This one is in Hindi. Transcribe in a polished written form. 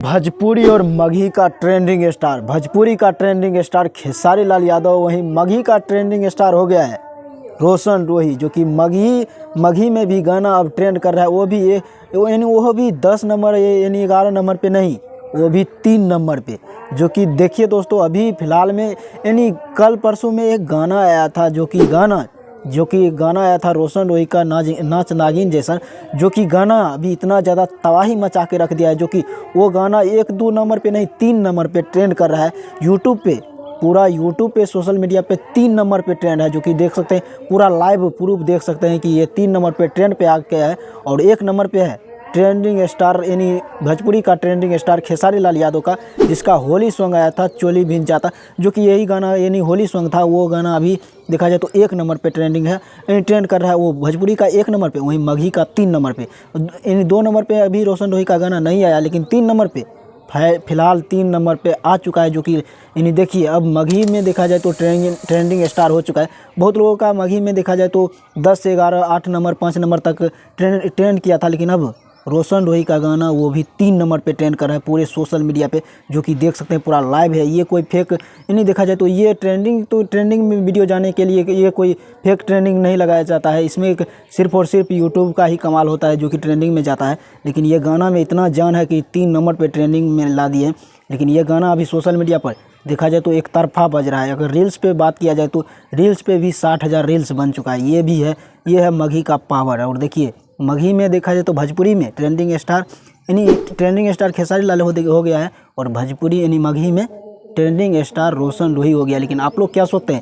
भोजपुरी और मगही का ट्रेंडिंग स्टार, भोजपुरी का ट्रेंडिंग स्टार खेसारी लाल यादव, वहीं मगही का ट्रेंडिंग स्टार हो गया है रोशन रोही, जो कि मगही में भी गाना अब ट्रेंड कर रहा है। वो भी 10 नंबर यानी 11 नंबर पे नहीं, वो भी 3 नंबर पे। जो कि देखिए दोस्तों, अभी फ़िलहाल में यानी कल परसों में एक गाना आया था, जो कि गाना आया था रोशन रोही का नाच नागिन जैसा, जो कि गाना अभी इतना ज़्यादा तबाही मचा के रख दिया है। जो कि वो गाना 1-2 नंबर पे नहीं, 3 नंबर पे ट्रेंड कर रहा है यूट्यूब पे। पूरा यूट्यूब पे, सोशल मीडिया पे 3 नंबर पे ट्रेंड है। जो कि देख सकते हैं, पूरा लाइव प्रूफ देख सकते हैं कि ये 3 नंबर पे ट्रेंड पे आ गया है। और 1 नंबर पे है ट्रेंडिंग स्टार यानी भोजपुरी का ट्रेंडिंग स्टार खेसारी लाल यादव का, जिसका होली सॉन्ग आया था चोली भिंच जाता, जो कि यही गाना यानी होली सॉन्ग था। वो गाना अभी देखा जाए तो 1 नंबर पे ट्रेंडिंग है, यानी ट्रेंड कर रहा है। वो भोजपुरी का 1 नंबर पे, वहीं मगही का 3 नंबर पे। यानी 2 नंबर पे अभी रोशन रोही का गाना नहीं आया, लेकिन 3 नंबर पे फिलहाल 3 नंबर पे आ चुका है। जो कि यानी देखिए, अब मगही में देखा जाए तो ट्रेंडिंग स्टार हो चुका है। बहुत लोगों का मगही में देखा जाए तो 10 से 11, 8 नंबर, 5 नंबर तक ट्रेंड किया था, लेकिन अब रोशन रोही का गाना वो भी 3 नंबर पे ट्रेंड कर रहा है पूरे सोशल मीडिया पे। जो कि देख सकते हैं, पूरा लाइव है। ये कोई फेक नहीं, देखा जाए तो ये ट्रेंडिंग में वीडियो जाने के लिए ये कोई फेक ट्रेंडिंग नहीं लगाया जाता है। इसमें सिर्फ और सिर्फ यूट्यूब का ही कमाल होता है, जो कि ट्रेंडिंग में जाता है। लेकिन ये गाना में इतना जान है कि 3 नंबर पे ट्रेंडिंग में ला दिए। लेकिन ये गाना अभी सोशल मीडिया पर देखा जाए तो एक तरफा बज रहा है। अगर रील्स पे बात किया जाए तो रील्स पे भी 60,000 रील्स बन चुका है। ये है मगही का पावर। और देखिए, मगही में देखा जाए तो भोजपुरी में ट्रेंडिंग स्टार खेसारी लाल हो गया है, और भोजपुरी यानी मगही में ट्रेंडिंग स्टार रोशन रोही हो गया। लेकिन आप लोग क्या सोचते हैं?